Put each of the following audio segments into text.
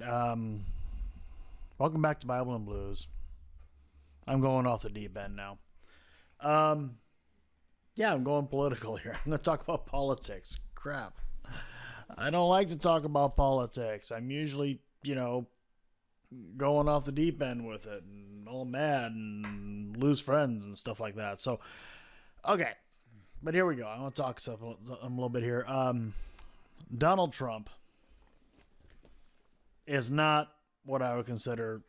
right. Welcome back to Bible and Blues. I'm going off the deep end now. Yeah, I'm going political here. I'm going to talk about politics. Crap. I don't like to talk about politics. I'm usually, going off the deep end with it and all mad and lose friends and stuff like that. So, okay. But here we go. I want to talk a little bit here. Donald Trump is not what I would consider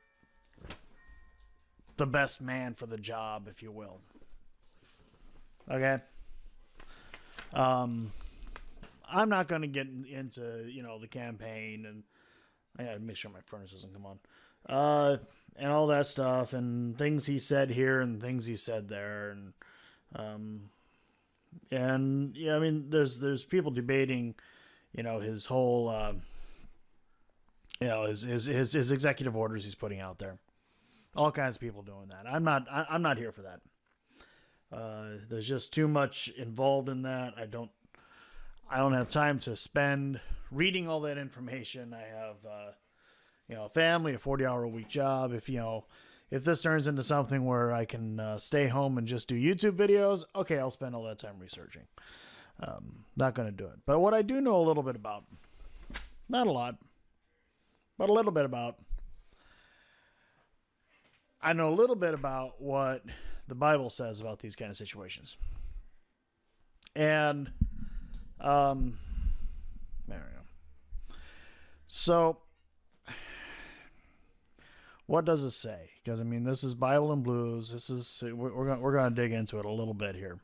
the best man for the job, if you will. Okay? I'm not going to get into, the campaign, and I got to make sure my furnace doesn't come on. And all that stuff, and things he said here and things he said there. And yeah, I mean, there's people debating, his whole, his executive orders he's putting out there. All kinds of people doing that. I'm not here for that. There's just too much involved in that. I don't have time to spend reading all that information. I have, a family, a 40-hour-a-week job. If this turns into something where I can stay home and just do YouTube videos, okay, I'll spend all that time researching. Not going to do it. But what I do know a little bit about, not a lot, but a little bit about, I know a little bit about what the Bible says about these kind of situations. And, there we go. So, what does it say? Because, I mean, this is Bible and Blues. We're going to dig into it a little bit here.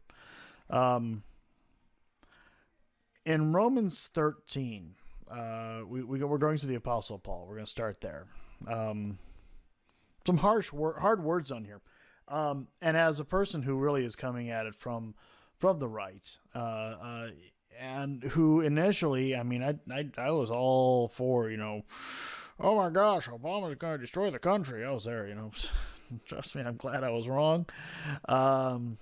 In Romans 13, we're going to the Apostle Paul. We're going to start there. Some hard words on here. And as a person who really is coming at it from the right, and who initially, I mean, I was all for, oh my gosh, Obama's going to destroy the country. I was there, trust me, I'm glad I was wrong. But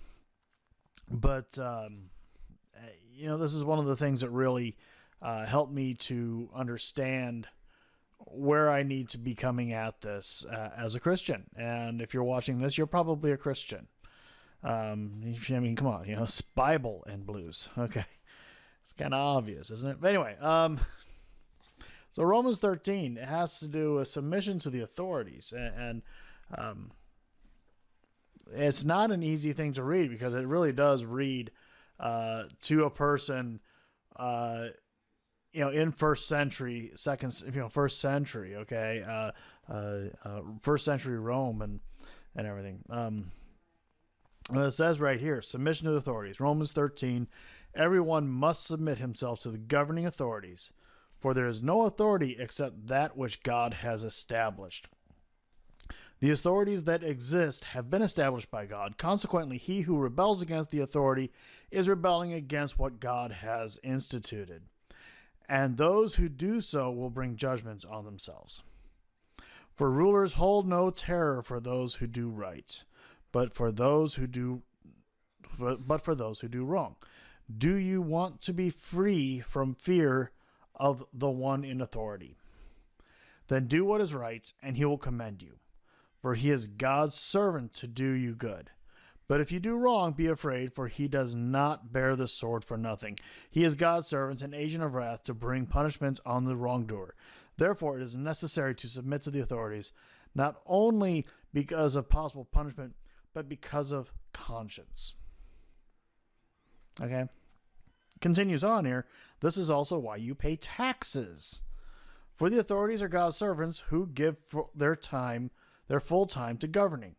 this is one of the things that really helped me to understand where I need to be coming at this as a Christian. And if you're watching this, you're probably a Christian. I mean, come on, it's Bible and Blues. Okay. It's kind of obvious, isn't it? But anyway, so Romans 13, it has to do with submission to the authorities. And it's not an easy thing to read because it really does read to a person, in first century, first century, okay, first century Rome and everything. It says right here, submission to the authorities. Romans 13, everyone must submit himself to the governing authorities, for there is no authority except that which God has established. The authorities that exist have been established by God. Consequently, he who rebels against the authority is rebelling against what God has instituted. And those who do so will bring judgments on themselves. For rulers hold no terror for those who do right, but for those who do wrong. Do you want to be free from fear of the one in authority? Then do what is right, and he will commend you. For he is God's servant to do you good. But if you do wrong, be afraid, for he does not bear the sword for nothing. He is God's servant, an agent of wrath, to bring punishment on the wrongdoer. Therefore, it is necessary to submit to the authorities, not only because of possible punishment, but because of conscience. Okay? Continues on here. This is also why you pay taxes. For the authorities are God's servants who give their full time to governing.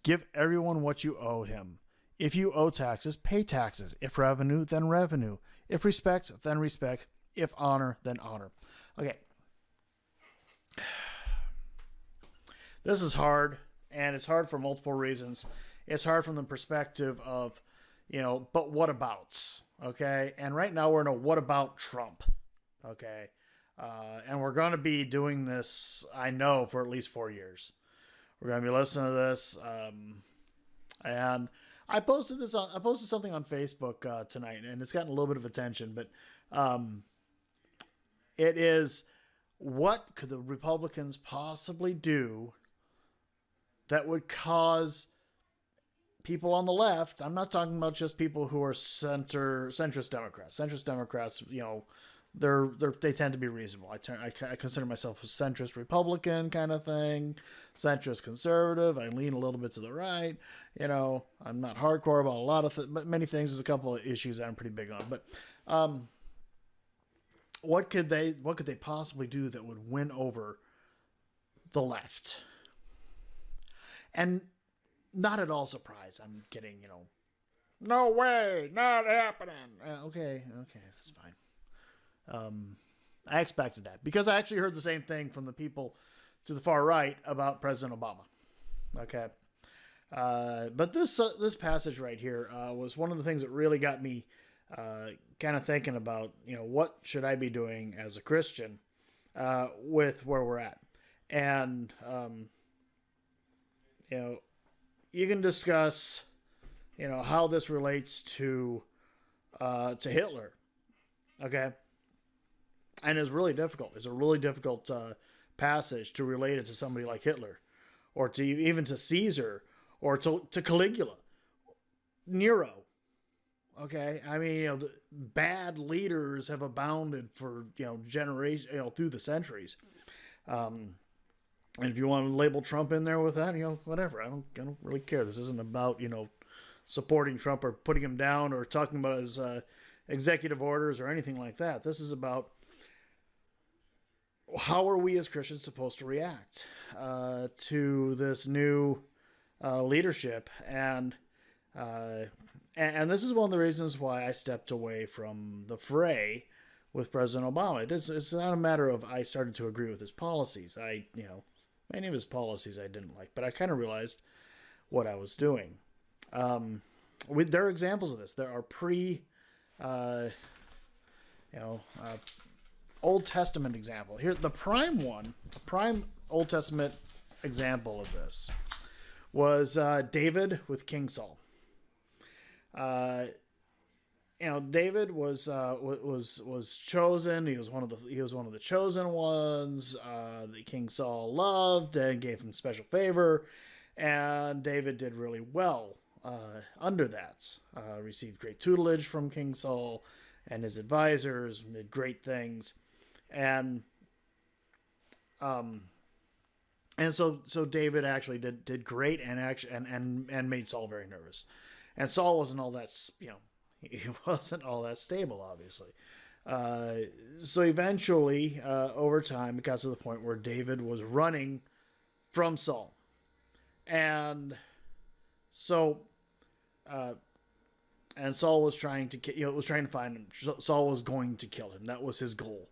Give everyone what you owe him. If you owe taxes, pay taxes. If revenue, then revenue. If respect, then respect. If honor, then honor. Okay. This is hard, and it's hard for multiple reasons. It's hard from the perspective of, but what abouts, okay? And right now we're in a what about Trump, okay? And we're going to be doing this, I know, for at least 4 years. We're going to be listening to this. And I posted something on Facebook tonight, and it's gotten a little bit of attention, but it is what could the Republicans possibly do that would cause people on the left? I'm not talking about just people who are centrist Democrats. Centrist Democrats, they tend to be reasonable. I consider myself a centrist Republican kind of thing, centrist conservative. I lean a little bit to the right. I'm not hardcore about a lot of many things. There's a couple of issues that I'm pretty big on, but what could they possibly do that would win over the left? And not at all surprised. I'm getting, no way, not happening. Okay, that's fine. I expected that because I actually heard the same thing from the people to the far right about President Obama. Okay, but this passage right here was one of the things that really got me kind of thinking about, what should I be doing as a Christian with where we're at, and you can discuss, how this relates to Hitler. Okay. And it's really difficult. It's a really difficult passage to relate it to somebody like Hitler, or to even to Caesar, or to Caligula, Nero. Okay. I mean, the bad leaders have abounded for, generations, through the centuries. And if you want to label Trump in there with that, whatever. I don't really care. This isn't about, supporting Trump or putting him down or talking about his executive orders or anything like that. This is about how are we as Christians supposed to react to this new leadership, and this is one of the reasons why I stepped away from the fray with President Obama. It's not a matter of I started to agree with his policies. Many of his policies I didn't like, but I kind of realized what I was doing. There are examples of this. There are Old Testament example. Here, the prime Old Testament example of this was David with King Saul. David was chosen. He was one of the chosen ones. The King Saul loved and gave him special favor, and David did really well under that. Received great tutelage from King Saul and his advisors. Did great things, and so David actually did great, and made Saul very nervous. And Saul wasn't all that, he wasn't all that stable, obviously. So eventually, over time, it got to the point where David was running from Saul. And so, and Saul was trying to find him. Saul was going to kill him. That was his goal,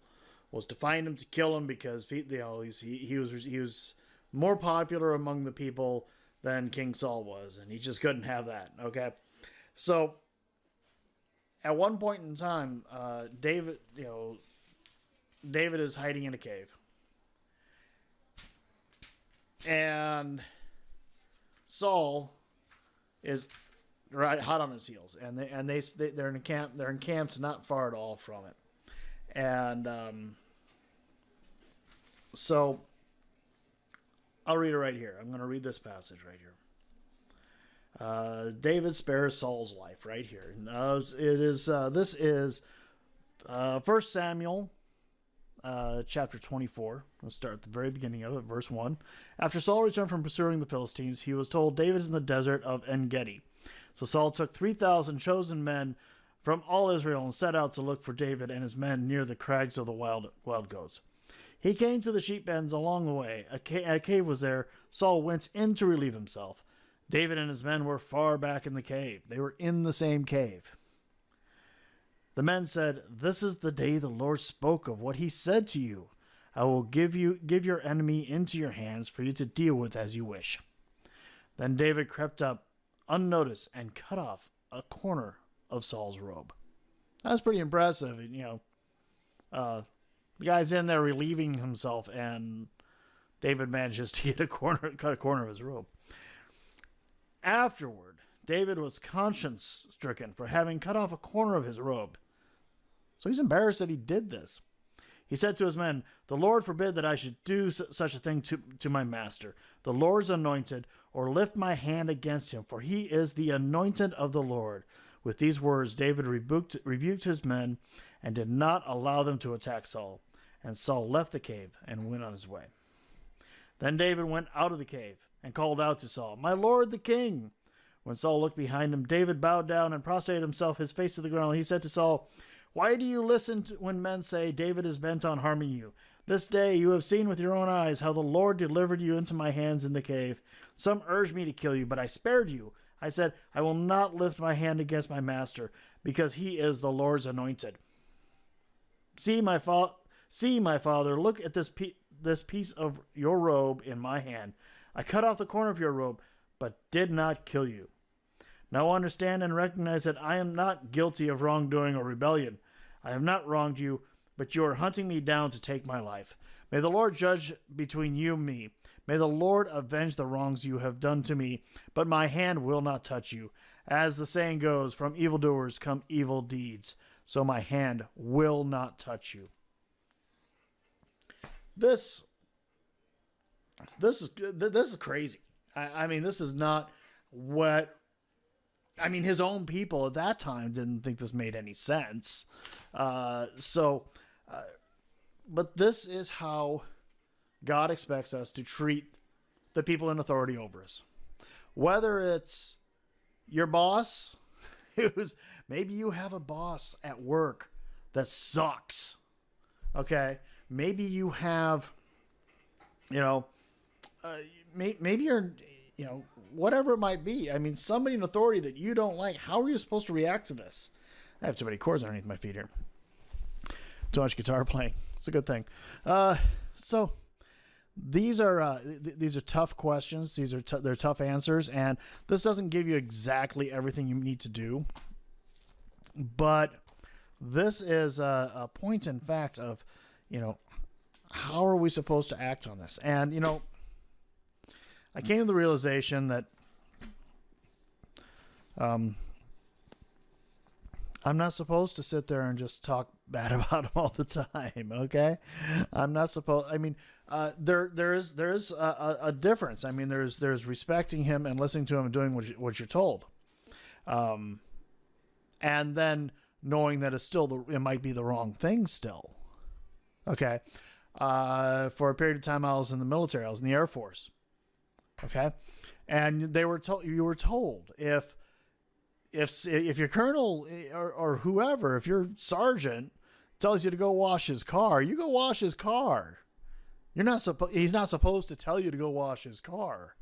was to find him, to kill him, because he was more popular among the people than King Saul was, and he just couldn't have that. Okay, so at one point in time, David is hiding in a cave, and Saul is right hot on his heels, and they're in a camp. They're encamped not far at all from it, and I'll read it right here. I'm going to read this passage right here. David spares Saul's life right here. This is 1 Samuel chapter 24. We'll start at the very beginning of it, verse 1. After Saul returned from pursuing the Philistines, he was told, David is in the desert of En-Gedi. So Saul took 3,000 chosen men from all Israel and set out to look for David and his men near the crags of the wild goats. He came to the sheep pens along the way. A cave was there. Saul went in to relieve himself. David and his men were far back in the cave. They were in the same cave. The men said, This is the day the Lord spoke of what he said to you. I will give your enemy into your hands for you to deal with as you wish. Then David crept up unnoticed and cut off a corner of Saul's robe. That's pretty impressive. The guy's in there relieving himself, and David manages to cut a corner of his robe. Afterward, David was conscience-stricken for having cut off a corner of his robe. So he's embarrassed that he did this. He said to his men, "The Lord forbid that I should do such a thing to my master, the Lord's anointed, or lift my hand against him, for he is the anointed of the Lord." With these words, David rebuked his men and did not allow them to attack Saul. And Saul left the cave and went on his way. Then David went out of the cave and called out to Saul, "My lord the king." When Saul looked behind him, David bowed down and prostrated himself, his face to the ground. He said to Saul, "Why do you listen when men say David is bent on harming you? This day you have seen with your own eyes how the Lord delivered you into my hands in the cave. Some urged me to kill you, but I spared you. I said, I will not lift my hand against my master, because he is the Lord's anointed. See, my father, look at this piece of your robe in my hand. I cut off the corner of your robe, but did not kill you. Now understand and recognize that I am not guilty of wrongdoing or rebellion. I have not wronged you, but you are hunting me down to take my life. May the Lord judge between you and me. May the Lord avenge the wrongs you have done to me, but my hand will not touch you. As the saying goes, from evildoers come evil deeds, so my hand will not touch you. This is crazy. I mean, this is not what... I mean, his own people at that time didn't think this made any sense. But this is how God expects us to treat the people in authority over us. Whether it's your boss, maybe you have a boss at work that sucks. Okay? Maybe you have, maybe you're, whatever it might be. I mean, somebody in authority that you don't like. How are you supposed to react to this? I have too many cords underneath my feet here. Too much guitar playing. It's a good thing. So these are tough questions. They're tough answers, and this doesn't give you exactly everything you need to do. But this is a point in fact of, how are we supposed to act on this? And, I came to the realization that I'm not supposed to sit there and just talk bad about him all the time. Okay, I'm not supposed. I mean, there is a difference. I mean, there's respecting him and listening to him and doing what you're told, and then knowing that it might be the wrong thing still. Okay, for a period of time, I was in the military. I was in the Air Force. Okay, and you were told if your colonel or whoever, if your sergeant tells you to go wash his car, you go wash his car. He's not supposed to tell you to go wash his car,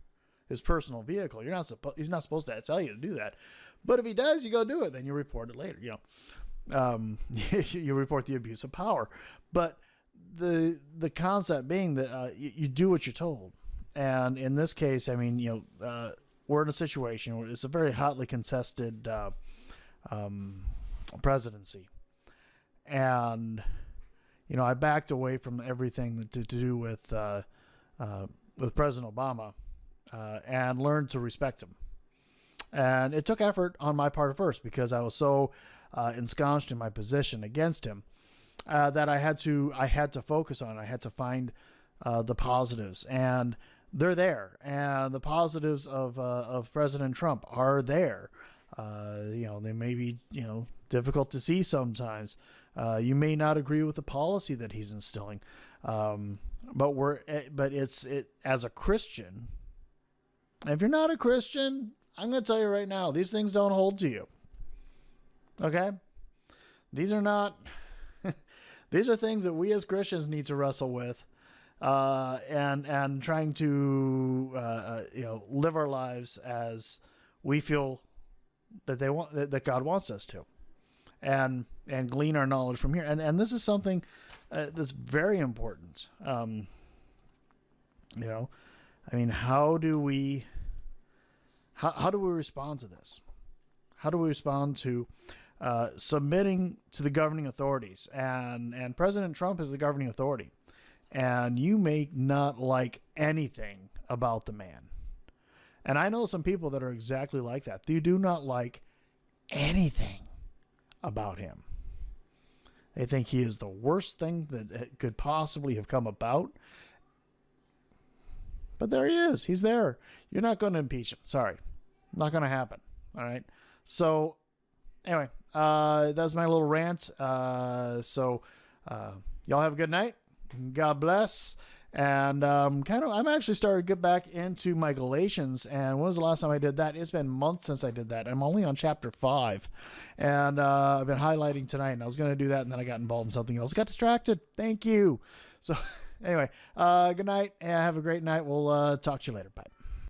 his personal vehicle. He's not supposed to tell you to do that. But if he does, you go do it. Then you report it later. You report the abuse of power. But the concept being that you do what you're told. And in this case, I mean, we're in a situation where it's a very hotly contested presidency. And, I backed away from everything to do with President Obama and learned to respect him. And it took effort on my part at first because I was so ensconced in my position against him that I had to focus on it. I had to find the positives, and they're there. And the positives of President Trump are there. They may be, difficult to see sometimes. You may not agree with the policy that he's instilling. But it's as a Christian, if you're not a Christian, I'm going to tell you right now, these things don't hold to you. Okay? These are not, these are things that we as Christians need to wrestle with. And trying to live our lives as we feel that God wants us to, and glean our knowledge from here. And this is something that's very important. I mean, how do we respond to this? How do we respond to submitting to the governing authorities? And President Trump is the governing authority. And you may not like anything about the man. And I know some people that are exactly like that. They do not like anything about him. They think he is the worst thing that could possibly have come about. But there he is. He's there. You're not going to impeach him. Sorry. Not going to happen. All right. So, anyway, that's my little rant. Y'all have a good night. God bless. And I'm actually starting to get back into my Galatians. And when was the last time I did that? It's been months since I did that. I'm only on chapter 5. And I've been highlighting tonight. And I was going to do that. And then I got involved in something else. Got distracted. Thank you. So anyway, good night. And have a great night. We'll talk to you later. Bye.